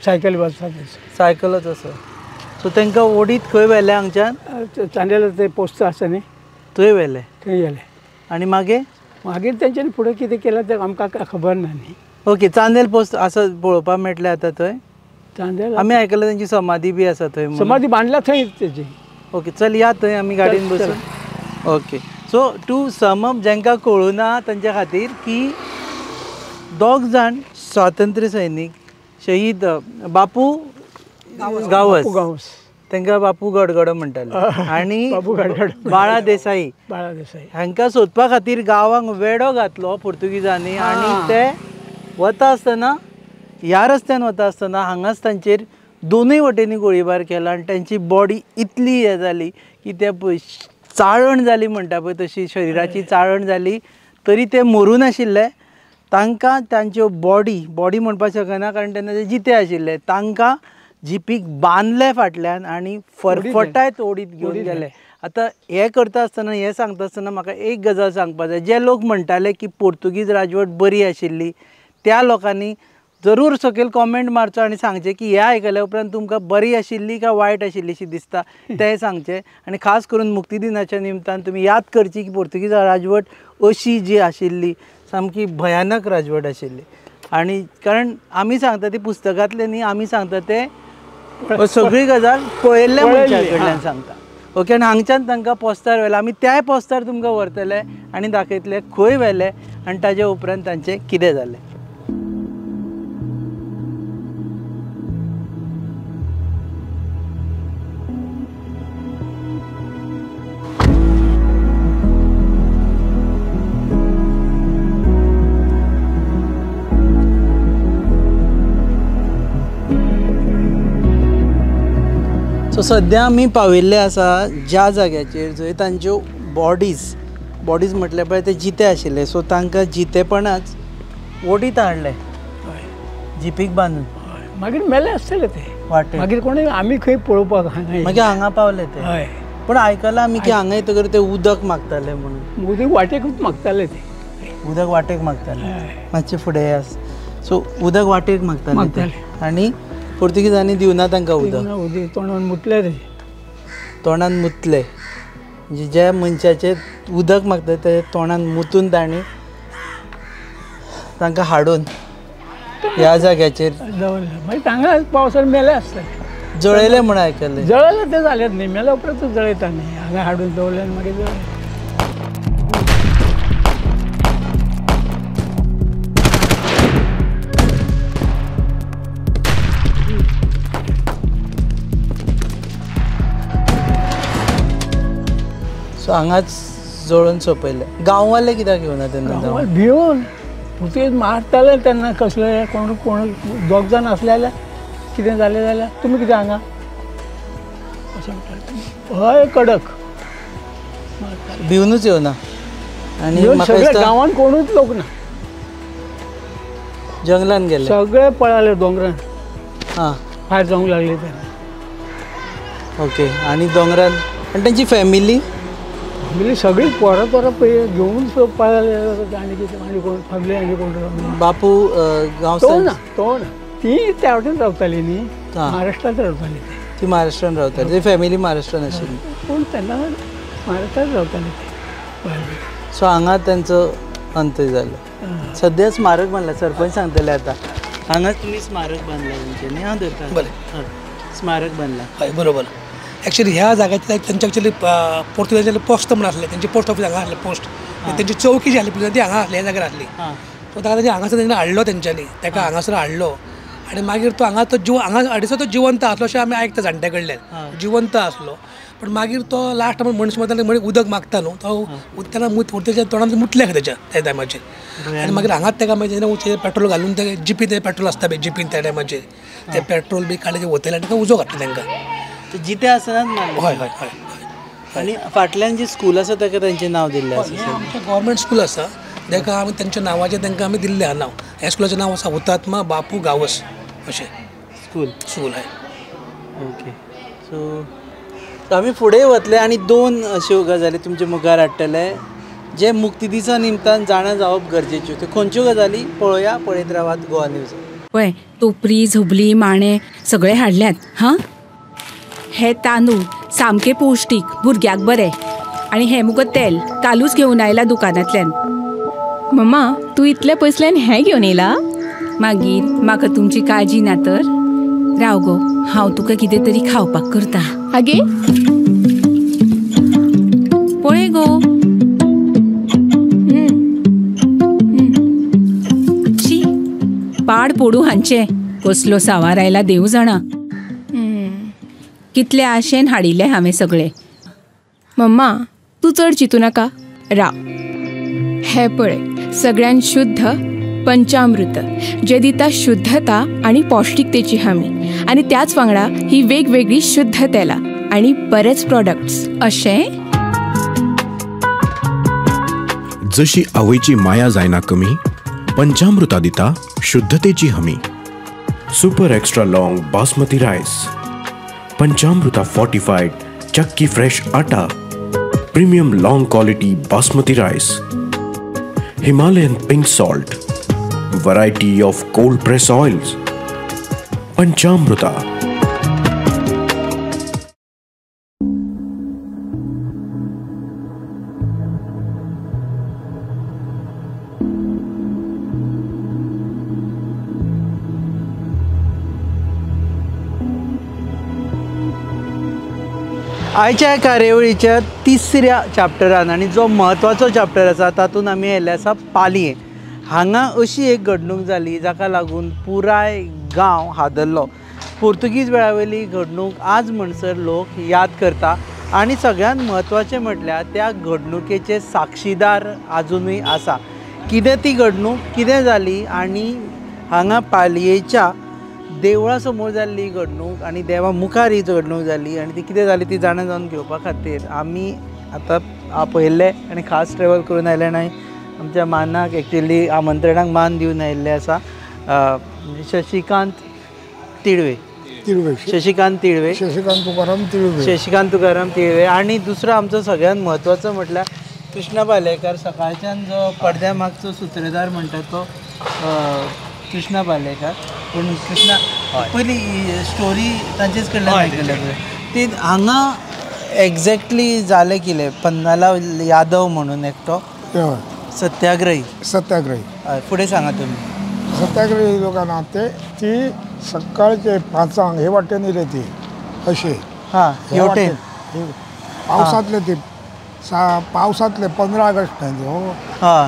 सायकल वचता
सायकलच असो. सो तांकां ओडीत खंय व्हेले? हांगच्यान
चांदेल ते पोस्ट आसा न्ही
थंय व्हेले.
थंय गेले
आनी मागीर
तेंच्यांनी फुडें कितें केलां तें आमकां खबर ना न्ही.
ओके, चांदेल पोस्ट असो पळोवपाक मेळटलें आतां थंय.
चांदेल
आमी आयकलां तेंची समाधी बी आसा थंय.
समाधी बांदला थंय तेजी.
ओके, चल या थंय आमी गाडयेन बसून. Okay, so to sum up जेंकां कळूं ना तांच्या खातीर की दोग जाण स्वातंत्र्य सैनीक शहीद बापू गावस, तांकां बापू गडगडो म्हणटाले, आनी बाळा देसाई हांकां सोदपा खातीर गांवांक वेडो घातलो पुर्तुगीजांनी. आनी ते वता आसतना ह्या रस्त्यान वता आसतना हांगाच तांचेर दोनूय वटेनी गोळीबार केला आनी तांची बॉडी इतली हे जाली की ते पळय चाळण जाली म्हणटा पळय तशी शरिराची चाळण जाली तरी ते मरून आशिल्ले. तांकां तांच्यो बॉडी म्हणपाक शकना कारण तेन्ना ते जिते आशिल्ले. तांकां जिपीक बांदले फाटल्यान आनी फरफटायत ओडीत घेवन गेले. आतां हें करता आसतना हें सांगता आसतना म्हाका एक गजाल सांगपाक जाय. जे लोक म्हणटाले की पोर्तुगीज राजवट बरी आशिल्ली त्या लोकांनी जरूर सकयल कॉमेंट मारचो आनी सांगचें की हें आयकल्या उपरांत तुमकां बरी आशिल्ली काय वायट आशिल्ली शी दिसता तें सांगचें. आनी खास करून मुक्ती दिनाच्या निमतान तुमी याद करची की पोर्तुगीज राजवट अशी जी आशिल्ली सामकी भयानक राजवट आशिल्ली. आनी कारण आमी सांगता ती पुस्तकांतले न्ही, आमी सांगता ते सगळी गजाल पळयल्ल्या मनशा कडल्यान सांगता. ओके. आनी हांगच्यान तांकां पोस्तार व्हेला. आमी त्याय पोस्तार तुमकां व्हरतले आनी दाखयतले खंय व्हेले आनी ताजे उपरांत तांचें कितें जालें. सो सद्या आमी पाविल्ले आसा ज्या जाग्याचेर जंय तांच्यो बॉडीज म्हटल्या पळय ते जिते आशिल्ले. सो तांकां जितेपणाच ओडीत हाडले जिपीक बांदून.
मागीर मेले आसतले ते
वाटेर.
मागीर कोणी आमी खंय पळोवपाक
मागीर हांगा पावले ते.
हय.
पूण आयकलां आमी की हांगा येतकर ते उदक मागताले म्हणून.
उदक वाटेकूच मागताले ते.
उदक वाटेक मागताले. मातशें फुडें आस. सो उदक वाटेक मागताले आनी पोर्तुगीजांनी दिवना तांकां उदक.
तोंडान मुतले ते.
तोंडान मुतले म्हणजे ज्या मनशाचे उदक मागता ते तोंडान मुतून तांणी तांकां हाडून ह्या जाग्याचेर
मागीर तांगा पावसार मेले आसतले.
जळयले म्हण आयकले.
जळयले ते जालेत न्ही. मेल्या उपरांत जळयता न्ही. हांगा हाडून दवरले आनी मागीर जळयले.
सो हांगाच जळोवन सोंपयले. गांववाले कित्याक येवना तेन्ना?
भिवून पुर्तुगीज मारताले तेन्ना कसले कोण दोग जाण असले जाल्यार कितें जालें जाल्यार तुमी कितें हांगा अशें म्हणटाले. हय कडक
भिवनूच येवना. आनी
सगळे गांवान कोणूच लोक ना.
जंगलान गेले
सगळे पळाले दोंगरान.
हां.
भायर जावंक लागले तेन्ना.
ओके. आनी दोंगरान आनी तांची फॅमिली
सगळी पोरां पळय घेवन पळाले आनी कितें आनी कोण फॅमिली आनी कोण
बापू गांव
तो ना ती त्या वाटेन रावताली न्ही. महाराष्ट्रांत रावताली
ती महाराष्ट्रान रावताली. ती फॅमिली महाराष्ट्रान आशिल्ली
पूण तेन्ना महाराष्ट्रांत रावताली ती.
सो हांगा तांचो अंत जालो. सद्या स्मारक बांदला. सरपंच सांगतले आतां हांगाच तुमी स्मारक बांदला तेंचें न्ही. हांव धरता.
बरें.
स्मारक बांदला.
हय बरोबर. एक्चुअली ह्या जाग्याचेर तेंचे एक्चुअली पोर्तुगीजांचे पोस्ट म्हण आसले. तेंचे पोस्ट ऑफीस हांगा आसलें. पोस्ट तेंची चौकी जी आसली ती हांगा आसली. ह्या जाग्यार आसली. सो ताका तेजे हांगासर तेंच्यानी हाडलो. तेंच्यांनी ताका हांगासर हाडलो आनी मागीर तो हांगा हाडिसर तो जिवंत आसलो अशें आमी आयकता जाणट्या कडल्यान. जिवंत आसलो. पण मागीर तो लास्ट मनीस म्हणटा उदक मागता न्हू तो तेन्ना तेच्या तोंडान मुतले तेच्या त्या टायमाचेर. आनी मागीर हांगाच ताका मागीर पेट्रोल घालून ते जिपी ते पेट्रोल आसता पळय जिपीन त्या टायमाचेर ते पेट्रोल बी काडले वतले आनी ताका उजो घातलो तांकां.
जिते आसनात मारले.
हय हय हय.
आनी फाटल्यान जी स्कूल आसा ताका तांचें नांव दिल्लें आसा.
आमचें गव्हर्मेंट स्कूल आसा ताका आमी तेंच्या नांवाचें तांकां आमी दिल्लें आहा नांव. ह्या स्कुलाचें नांव आसा हुतात्मा बापू गावस अशें स्कूल हय.
ओके. सो आमी फुडें वतले आनी दोन अश्यो गजाली तुमचे मुखार हाडटले जे मुक्ती दिसा निमतान जाणा जावप गरजेच्यो. त्यो खंयच्यो गजाली पळोवया. पळयत रावात गोवा न्यूज.
पळय टोपरी झबली माणे सगळे हाडल्यात. हां हे तांदूळ सामके पौश्टीक भुरग्याक बरे. आनी हे मुगो तेल कालूच घेवन आयला दुकानांतल्यान.
मम्मा तू इतले पयसल्यान हें घेवन येयला?
मागीर म्हाका तुमची काळजी ना तर राव गो हांव तुका कितें तरी खावपाक करता.
आगे
पळय गो. शी पाड पडू हांचे कसलो सावार आयला देव जाणा. कितले आशेन हाडिल्ले हांवें सगळे.
मम्मा तू चड चिंतू नाका. राव हे पळय सगळ्यान शुद्ध पंचामृत जे दिता शुद्धता आणि पौष्टिकतेची हमी आणि त्याच वांगडा ही वेगवेगळी शुद्ध तेला आणि बरेच प्रोडक्ट्स अशें
जशी आवयची माया जायना कमी पंचामृता दिता शुद्धतेची हमी super extra long basmati rice Panchamrita fortified chakki fresh atta premium long quality basmati rice Himalayan pink salt variety of cold press oils Panchamrita
आयच्या कार्यावळीच्या तिसऱ्या चॅप्टरान आनी जो म्हत्वाचो चॅप्टर आसा तातूंत आमी येयल्ले आसा पालये. हांगा अशी एक घडणूक जाली जाका लागून पुराय गांव हादरलो. पोर्तुगीज वेळावयली घडणूक आज म्हणसर लोक याद करता आनी सगळ्यांत म्हत्वाचें म्हटल्यार त्या घडणुकेचे साक्षीदार आजुनूय आसा. कितें ती घडणूक कितें जाली आनी हांगा पालयेच्या देवळा समोर जाल्ली घडणूक आनी देवा मुखार ही घडणूक जाली आनी ती कितें जाली ती जाणा जावन घेवपा खातीर आमी आतां पळयल्ले आनी खास ट्रॅवल करून आयले आनी आमच्या मानाक एक्चुअली आमंत्रणाक मान दिवन आयिल्ले आसा शशिकांत तिळवे शशिकांत तुकाराम तिळवे आनी दुसरो आमचो सगळ्यांत म्हत्वाचो म्हटल्यार कृष्णा पालेकर. सकाळच्यान जो पडद्या मागचो सुत्रधार म्हणटा तो कृष्णा पालेकर. पूण कृष्णा पयली स्टोरी तांचेच कडल्यान आयकल्या ती हांगा एग्जॅक्टली जालें कितें. पन्नाला यादव म्हणून एकटो सत्याग्रही हय फुडें सांगा तुमी.
सत्याग्रही लोकांना ते ती सकाळचे 5 हे वाटेन येयले ती अशे
हां हेवटेन
पावसांतले ती पावसांतले 15 ऑगस्ट
हां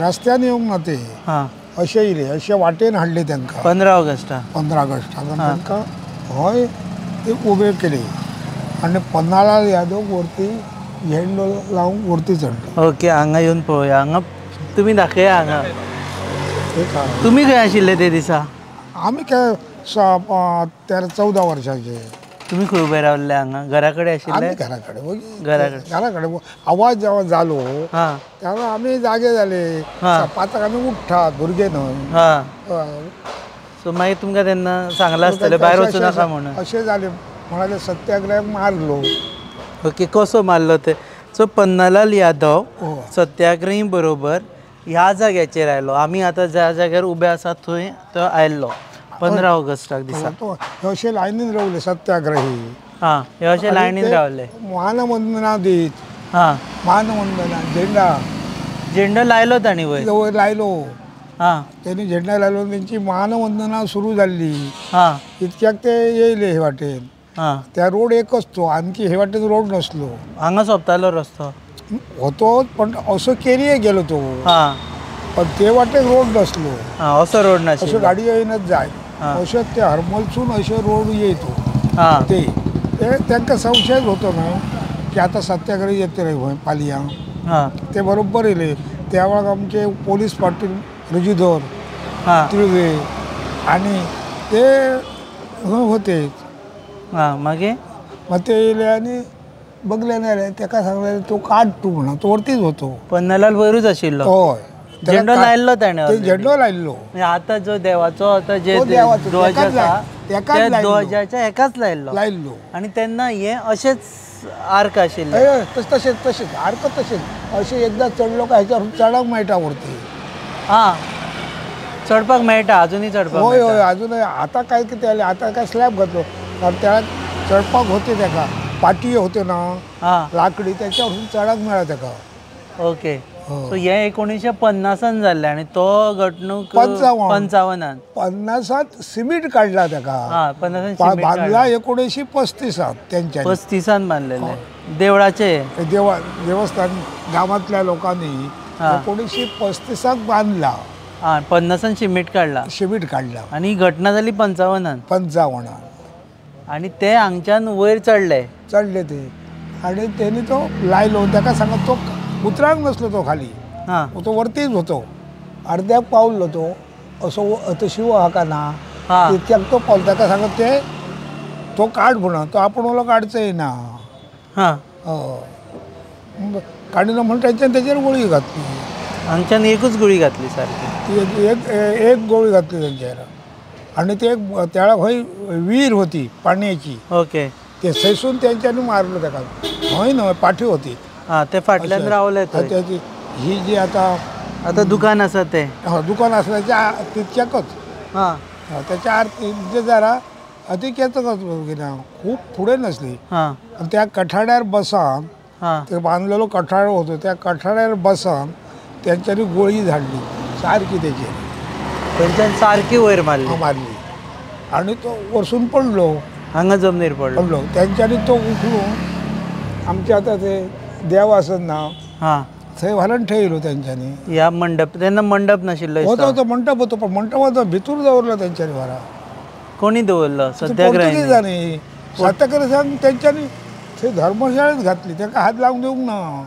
रस्त्यान येवंक ना ते
हां
अशे येयले अशे वाटेन हाडले तांकां
15 ऑगस्टाक
15 ऑगस्टाक तांकां हय ते उबे केले आनी पन्नालाल यादव वरती झेंडो लावन वरती चडलो.
ओके हांगा येवन पळोवया. हांगा तुमी दाखया. हांगा तुमी खंय आशिल्ले ते दिसा.
आमी काय 13-14 वर्साचे.
तुमी खंय उबे रावल्ले हांगा घरा कडेन आशिल्ले.
घराकडे आवाज जेव्हा जालो तेव्हा आम्ही जागे जाले. 5 आमी उठ्ठात भुरगे न्हय.
सो मागीर तुमकां तेन्ना सांगलां आसतलें भायर वचूं नाका म्हणून.
अशें जालें म्हणाले सत्याग्रह मारलो.
ओके कसो मारलो ते. सो पन्नालाल यादव सत्याग्रही बरोबर ह्या जाग्याचेर आयलो. आमी आतां ज्या जाग्यार उबे आसा थंय तो आयल्लो 15 ऑगस्टाक दिसा.
अशे लायनीन रावले सत्याग्रही.
हां हे अशे लायनीन रावले.
मानवंदना दीत मानवंदना
झेंडो लायलो तांणी वयर
लायलो.
हां
त्यांनी झेंडा लायलो त्यांची मानवंदना सुरू जाल्ली.
हां
इतक्याक ते येयले हे वाटेन. त्या रोड एकच तो आणखी हे वाटेन रोड नसलो.
हांगा सोंपतालो रस्तो
होतो पण असो केरिये गेलो तो.
हां
पण ते वाटेन रोड नसलो.
असो रोड नाशिल्लो.
अशो गाडी येयनच जाय अशें ते हरमलसून अशे रोड येतो. ते तांकां संशयच होतो न्हय की आतां सत्याग्रही येतले खंय पालयांक. ते बरोबर येयले. त्या वेळाक आमचे पोलीस पाटील रुजीधर तिळवे आनी ते होते.
मागीर
ते येयले आनी बगले नाले ताका सांगले तो काड तूं म्हणून. तो वरतीच होतो.
पन्नालाल वयरूच आशिल्लो.
हय
झेंडो लायल्लो ताणें.
झेंडो लायल्लो.
आतां जो देवाचो आतां जे ध्वज आसा त्या ध्वजाच्या एकाच लायल्लो. आनी तेन्ना हें अशेंच आर्क आशिल्लें.
तशेंच आर्क तशेंच अशें एकदां चडलो काय हेच्यावर चडक मेळटा वरती.
हां चडपाक मेळटा अजुनूय चडपाक.
हय अजूनय. आतां काय कितें जालें आतां काय स्लॅब घातलो त्या चडपाक होते ताका पाटयो होत्यो ना लाकडी त्याच्यावर चडक मेळ्ळा ताका.
ओके सो हे 1950 जाल्लें आनी तो घडणूक
50 सिमीट काडला ताका.
50
बांदला 1935 त्यांच्या
35 बांदलेले देवळाचे.
देवस्थान गांवांतल्या लोकांनी 1935 बांदला.
50 सिमीट काडला आनी घटना जाली 55 आनी ते हांगच्यान वयर चडले
ते आनी तेणी तो लायलो. ताका सांगत तो उतरांक नसलो तो खाली. तो वरतीच होतो. अर्द्याक पावलो तो असो तशी हाका ना
हा.
तितक्याक तो पावलो ताका सांगत ते तो काड म्हणून तो आपण ओलो काडचंय ना
हां
काडिना म्हणून त्यांच्यान तेचेर गोळी घातली
हांगच्यान एकूच गुळी घातली सारकी
एक गोळी घातली त्यांच्यावर आणि ते त्याला खंय विहीर होती पाण्याची
ओके
ते थंयसून त्यांच्यानी मारलो ताका हय न्हय पाठी होती
हां ते फाटल्यान रावले थंय.
त्याची ही जी आता
दुकान आसा ते
दुकान असल्याच्या तितक्याकच
हां
त्याच्या आरती जरा अतिकेतकच गेला खूप पुढे नसली
हां
आणि त्या कठाड्यावर बसान
हां
ते बांधलेलो कठाळ होतो त्या कठाड्यावर बसान त्यांच्यानी गोळी झाडली सारखी त्याची
तेंच्यान सारकी वयर मारली
मारली आणि तो वरसून पडलो
हांगा जमनीर पडलो
त्यांच्यानी तो उठलून आमचे आता ते देव असत ना
हां
थंय व्हालन ठेवलो त्यांच्यानी
ह्या मंडप तेन्ना मंडप नाशिल्लो
होतो
दिसता.
होतो मंडप होतो पण मंडपात भितूर दवरलो त्यांच्यानी व्हरा
कोणी दवरलो सत्याग्रही
पोर्तुगीजांनी सत्याग्रहांनी त्यांच्यानी थंय धर्मशाळेत घातली ताका हात लावूंक दिवंक ना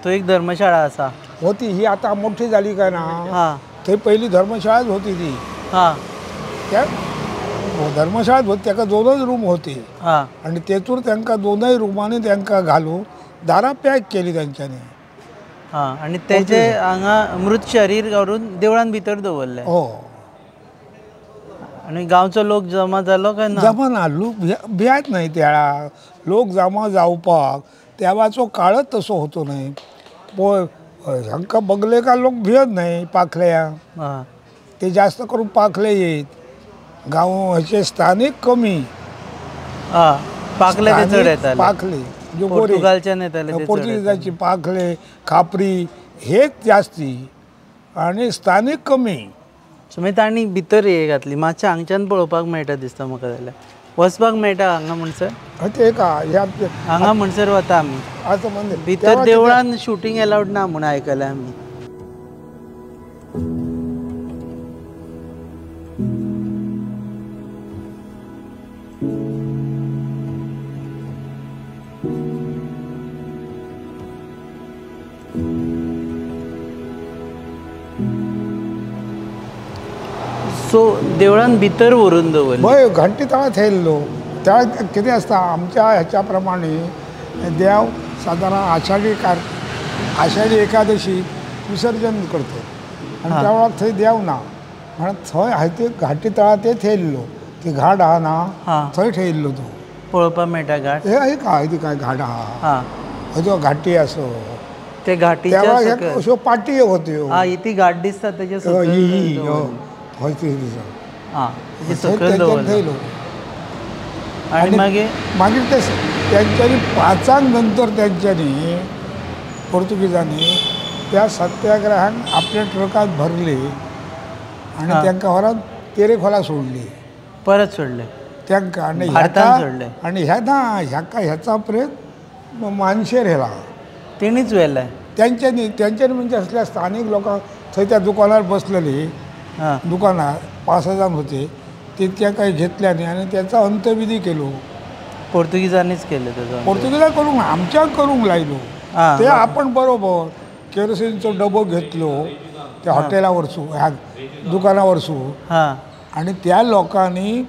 तो एक धर्मशाळा आसा
होती ही आता मोठी झाली काय ना
हां
थंय पहिली धर्मशाळाच होती ती
हां
त्या धर्मशाळेत होती ताका 2च रूम होती
हां
आणि तेतूर तांकां 2य रुमांनी तांकां घालून दारां पॅक केली तांच्यांनी
हां आणि तेजे हांगा मृत शरीर घालून देवळान भितर दवरले
हो
आणि गांवचो लोक जमा जालो काय ना
जमा ना लोक भियात नाही त्या लोक जमा जावपाक तेव्हाचो काळच तसो होतो नाही पळय हांकां बगले का लोक भियत नाही पाखल्यांक
हां
ते जास्त करून पाखले येत गांवाचे स्थानिक कमी
हां पाकले ते चड येताले
पाखले जो गोरे
पोर्तुगालच्यान येताले ते चड
पोर्तुगीजाची पाखले खापरी हेच जास्ती आणि स्थानिक कमी
सो मागीर तांणी भितर हे घातली मातशें हांगच्यान पळोवपाक मेळटा दिसता म्हाका जाल्यार वचपाक मेळटा हांगा म्हणसर
ते का ह्या
हांगा म्हणसर वता आमी
असं म्हणजे
भितर देवळान शुटींग अलाउड ना म्हणून आयकलें आमी सो देवळान भितर व्हरून दवरली
बय घंटी तळा थेयल्लो त्या कितें आसता आमच्या ह्याच्या प्रमाणे देव सादारण आषाढी एकादशी विसर्जन करतो आणि त्या वेळाक थंय देव ना म्हणून थंय हाय ते घाटी तळा ते थेयल्लो ती घाट आहा ना थंय ठेयल्लो तो
पळोवपाक मेळटा घाट
हे आहे का ती काय घाट आहा अजो घाटी असो
ते घाटीच्या
अश्यो पाटी होत्यो
हां ही ती घाट दिसता तेजे सकयल
हय ती दिसा
हां तेजे सकयल दवरलो
थेयलो
आणि
मागीर ते त्यांच्यानी 5 नंतर त्यांच्यानी पोर्तुगीजांनी त्या सत्याग्रहान आपल्या ट्रकात भरले आणि तांकां व्हरान तेरेखोला सोडली
परत सोडले
तांकां आणि
भारतान सोडले
आणि ह्याचा प्रेत मानशेर हेला
तेणीच व्हेलाय
त्यांच्यानी म्हणजे असल्या स्थानिक लोकांक थंय त्या दुकानार बसलेली दुकानार 5 जण होते तितक्या काही घेतल्या नाही आणि त्याचा अंत्यविधी केलो
पोर्तुगीजांनीच केलं त्याचं
पोर्तुगीजांक करूंक आमच्याक करूंक लायलो ते आपण बरोबर केरोसिनचो डबो घेतलो त्या हॉटेला वरसून ह्या दुकाना वरसून आणि त्या लोकांनी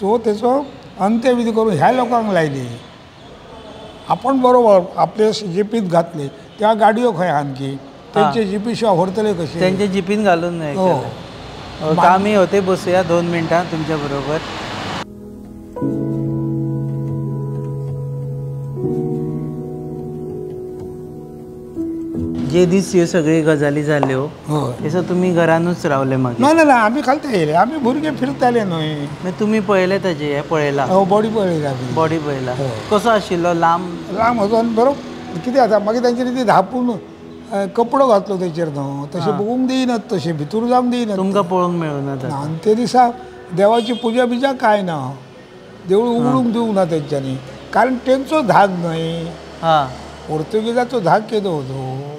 तो त्याचो अंत्यविधी करून ह्या लोकांक लायली आपण बरोबर आपले जिपीत घातले त्या गाडयो खंय आणखी त्यांचे जिपी शिवाय व्हरतले कशे
त्यांचे जिपीन घालून नाही आम्ही होते बसूया 2 मिनटां तुमच्या बरोबर जे दीस ह्यो सगळी गजाली जाल्यो तसो तुम्ही घरानूच रावले मागीर
ना आम्ही खालता येयले आम्ही भुरगे फिरताले न्हय
मागीर तुमी पळयले ताजे हे पळयला
बॉडी पळयला
बॉडी पळयला कसो आशिल्लो लांब
होतो आनी बरोबर कितें जाता मागीर तांच्यानी ती धापून कपडो घातलो तेचेर न्हू तशें बगूंक दिनात तशें भितूर जावंक दिनात
तुमकां पळोवंक मेळूना
आनी ते दिसा देवाची पुजा बिजा काय ना देवूळ उगडूंक दिवंक ना तेंच्यांनी कारण तेंचो धाक न्हय पोर्तुगीजाचो धाक केदो होतो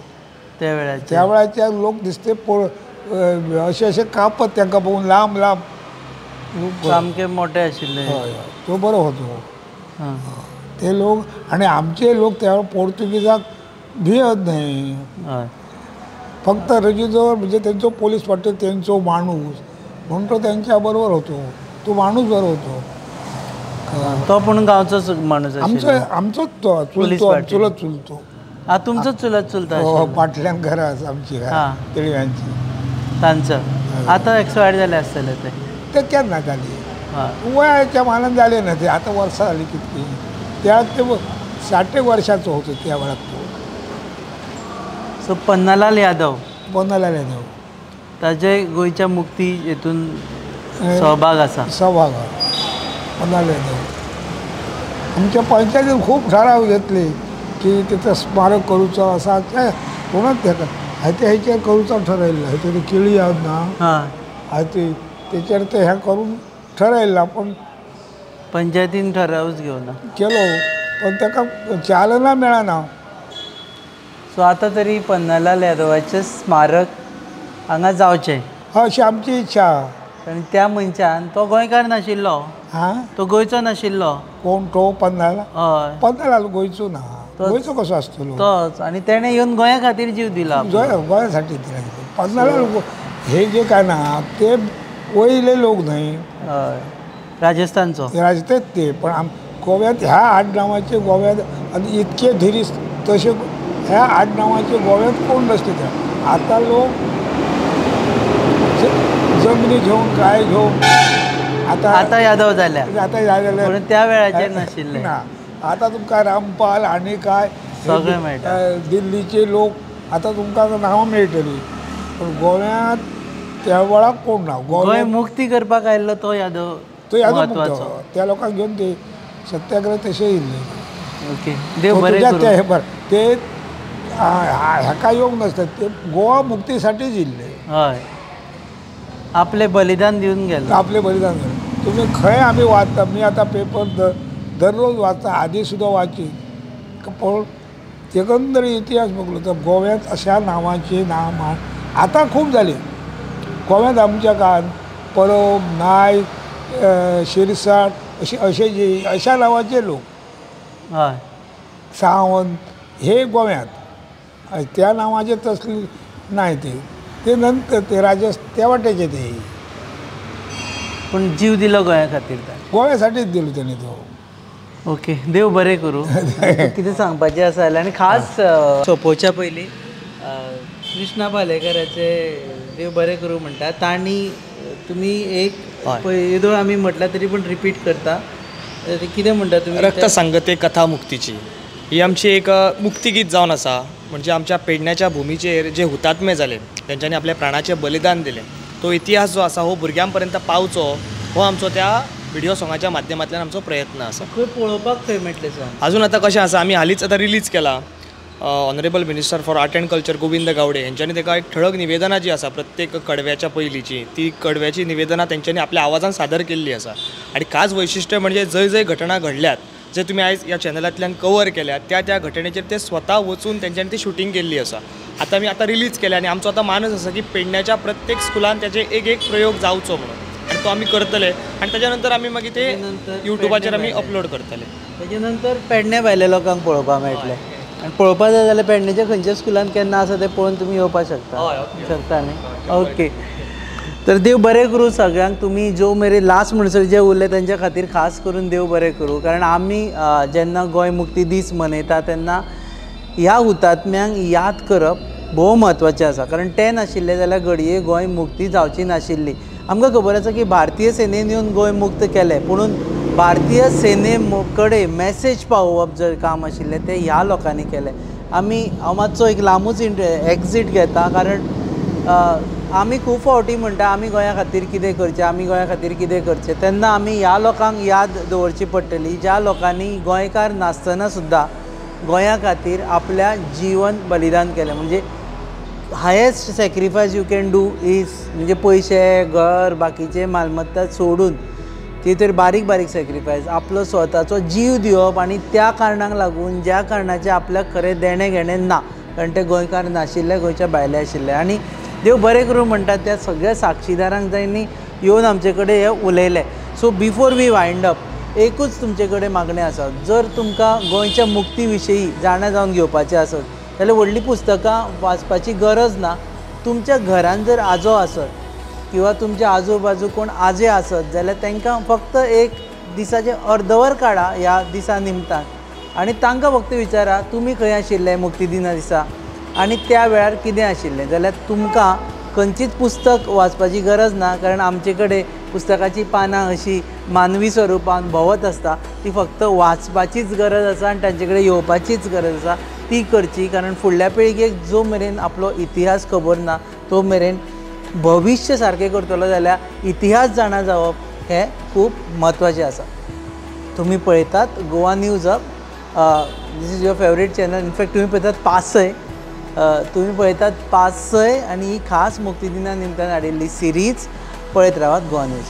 त्या वेळाचे लोक दिसते अशे कापत तांकां पळोवन लांब
सामके मोठे आशिल्ले
तो बरो होतो ते लोक आणि आमचे लोक त्या पोर्तुगीजाक भियत न्हय फक्त रजेजवळ म्हणजे त्यांचो पोलीस पाटील त्यांचो माणूस म्हणून तो त्यांच्या बरोबर होतो, तो माणूस बरोबर होतो.
तो पण गावचोच माणूस
आमचोच तो चुलत चुलतो.
तुमचोच चुलत चुलता
पाटल्यान घरा आमची तिळव्यांची
तांचं आता एक्सपायर जाले आसतले
ते केन्ना जाली वयाच्या मानान जाले ना ते आता वर्सां जाली कितकी. त्या ते 60 वर्षाचो होतो त्या वेळात तो.
सो पन्नालाल यादव ताजे गोंयच्या मुक्ती हेतून सहभाग आसा.
पन्नालाल यादव आमच्या पंचायतीन खूब ठराव घेतले की तिथं स्मारक करूचो असा कोणाच तेका हेचेर करूचो ठरयल्लो. हेचेर केळी आहात ना तेचेर ते हें करून ठरयल्ला पण
पंचायतीन ठरावच घेवना
केलो पण ताका चालना मेळना.
सो आतां तरी पन्नालाल यादवाचें स्मारक हांगा जावचें
अशी आमची इच्छा.
कारण त्या मनशान तो गोंयकार नाशिल्लो, तो गोंयचो नाशिल्लो.
कोण तो पन्नालाल?
हय
पन्नालाल गोंयचो ना, गोंयचो कसो आसतलो
तोच. आनी तेणें येवन गोंया खातीर जीव दिला.
गोंयासाठी दिला. पन्नालाल हे जे काय ना ते वयले लोक न्हय,
राजस्थानचो
तेच ते. पण गोव्यात ह्या आडनावाचे गोव्यात आनी इतके धिरीस तसे ह्या आडनावाचे गोव्यात कोण नसते. त्या आता लोक जमनी घेऊन काय घेऊन
आता यादव जाल्या.
आता
त्या वेळाचेर नाशिल्ले.
आता तुमकां रामपाल आनी काय
सगळें मेळटा.
दिल्लीचे लोक आता तुमकां नांवां मेळटलीं पण गोव्यात त्या वेळाक कोण ना.
गोंय मुक्ती करपाक आयिल्लो तो यादव
महत्वाचो. त्या लोकांक घेवन ते सत्याग्रह तशे येयल्ले.
ओके देव बरें करूं.
ते हेका योग नसतात, ते गोवा मुक्तीसाठीच येयल्ले.
हय आपले बलिदान दिवन गेले.
आपले बलिदान दिवन. तुम्ही खंय आमी वाचता, मी आता पेपर दररोज वाचता, आधी सुद्धा वाची पण एकंदर इतिहास बघलो तर गोव्यात अशा नावाचे नाव आता खूप झाले. गोव्यात आमच्या काळात परब, नायक, शिरसाट असे अशा नावाचे लोक, सावंत हे गोव्यात. त्या नावाचे तसले नाही. ते नंतर ते त्या वाटेचे ते
पण जीव दिलो गोंया खातीर.
गोव्यासाठीच दिलो त्याने तो.
ओके देव बरें करूं. कितें सांगपाचें आसा जाल्यार आनी खास सोंपोवच्या पयलीं कृष्णा पालेकराचे देव बरें करूं म्हणटा. तांणी तुमी एक येदोळ आमी म्हटल्यार तरी पूण रिपीट करता. कितें म्हणटा तुमी?
रक्त संगते कथा मुक्तीची ही आमची एक मुक्तिगीत जावन आसा. म्हणजे आमच्या पेडण्याच्या भुमीचेर जे हुतात्मे जाले, तेंच्यांनी आपल्या प्राणाचे बलिदान दिले, तो इतिहास जो आसा हो भुरग्यां पर्यंत पावचो हो आमचो त्या व्हिडिओ सॉंगाच्या माध्यमांतल्यान आमचो प्रयत्न आसा.
खंय पळोवपाक खंय मेळटलें सॉंग?
अजून आतां कशें आसा, आमी हालींच आतां रिलीज केला. Honourable minister for art and culture Govind Gawade हेंच्यांनी ताका एक ठळक निवेदनां जी आसा प्रत्येक कडव्याच्या पयलींची, ती कडव्याची निवेदनां तेंच्यांनी आपल्या आवाजान सादर केल्ली आसा. आनी खास वैशिश्ट्य म्हणजे जंय जंय घटना घडल्यात, जे तुमी आयज ह्या चॅनलांतल्यान कवर केल्यात, त्या घटनेचेर ते स्वता वचून तेंच्यांनी ती शूटिंग केल्ली आसा. आतां आमी आतां रिलीज केल्या आनी आमचो आतां मानस आसा की पेडण्याच्या प्रत्येक स्कुलान त्याचे एक प्रयोग जावचो म्हणून. आनी तो आमी करतले आनी ताच्या नंतर आमी मागीर ते युट्यूबाचेर आमी अपलोड करतले.
ताच्या नंतर पेडणे भायल्या लोकांक पळोवपाक मेळटलें. आनी पळोवपाक जाय जाल्यार पेडणेच्या खंयच्या स्कुलान केन्ना आसा तें पळोवन तुमी येवपाक शकता न्ही. ओके तर देव बरें करूं सगळ्यांक. तुमी जो मेरेन लास्ट म्हणसर जे उरले तांच्या खातीर खास करून देव बरें करूं. कारण आमी जेन्ना गोंय मुक्ती दीस मनयता तेन्ना ह्या हुतात्म्यांक याद करप भोव म्हत्वाचें आसा. कारण ते नाशिल्ले जाल्यार घडये गोंय मुक्ती जावची नाशिल्ली. आमकां खबर आसा की भारतीय सेनेन येवन गोंय मुक्त केलें, पुणून भारतीय सेने कडेन मॅसेज पावोवप जर काम आशिल्लें तें ह्या लोकांनी केलें. हांव मातसो एक लांबूच एक्झीट घेता. कारण आमी खूब फावटी म्हणटा आमी गोंया खातीर कितें करचें, आमी गोंया खातीर कितें करचें. तेन्ना आमी ह्या लोकांक याद दवरची पडटली ज्या लोकांनी गोंयकार नासतना सुद्दां गोंया खातीर आपल्या जीवन बलिदान केलें. म्हणजे highest sacrifice you can do is म्हणजे पयशे, घर, बाकीचे मालमत्ता सोडून ती तर बारीक बारीक सॅक्रिफायस आपलो स्वताचो जीव दिवप. आनी त्या कारणाक लागून ज्या कारणाचें आपल्याक खरें देणें घेणें ना, कारण ते गोंयकार नाशिल्ले, गोंयच्या भायले आशिल्ले. आनी देव बरें करूं म्हणटात त्या सगळ्या साक्षीदारांक जायनी येवन आमचे कडेन हे उलयले. So before we wind up एकूच तुमचे कडेन मागणें आसा. जर तुमकां गोंयच्या मुक्ती विशयी जाणा जावन घेवपाचें आसत जाल्यार व्हडलीं पुस्तकां वाचपाची गरज ना. तुमच्या घरान जर आजो आसत किंवा तुमच्या आजूबाजू कोण आजे आसत जाल्यार तांकां फक्त एक दिसाचें अर्दवर काडा ह्या दिसा निमतान आनी तांकां फक्त विचारा तुमी खंय आशिल्ले मुक्ती दिना दिसा आनी त्या वेळार कितें आशिल्लें जाल्यार तुमकां खंयचीच पुस्तक वाचपाची गरज ना, कारण आमचे कडेन पुस्तकाची पानां अशी मानवी स्वरुपान भोंवत आसता, ती फक्त वाचपाचीच गरज आसा आनी तांचे कडेन येवपाचीच गरज आसा ती करची, कारण फुडल्या पिळगेक जो मेरेन आपलो इतिहास खबर ना तो मेरेन भविश्य सारकें करतलो जाल्यार इतिहास जाणा जावप हें खूब म्हत्वाचें आसा. तुमी पळयतात Goa news up, this is your favourite channel. In fact तुमी पळयतात पासय, तुमी पळयतात पासय आनी ही खास मुक्ती दिना निमतान हाडिल्ली सिरीज पळयत रावात गोवा न्यूज.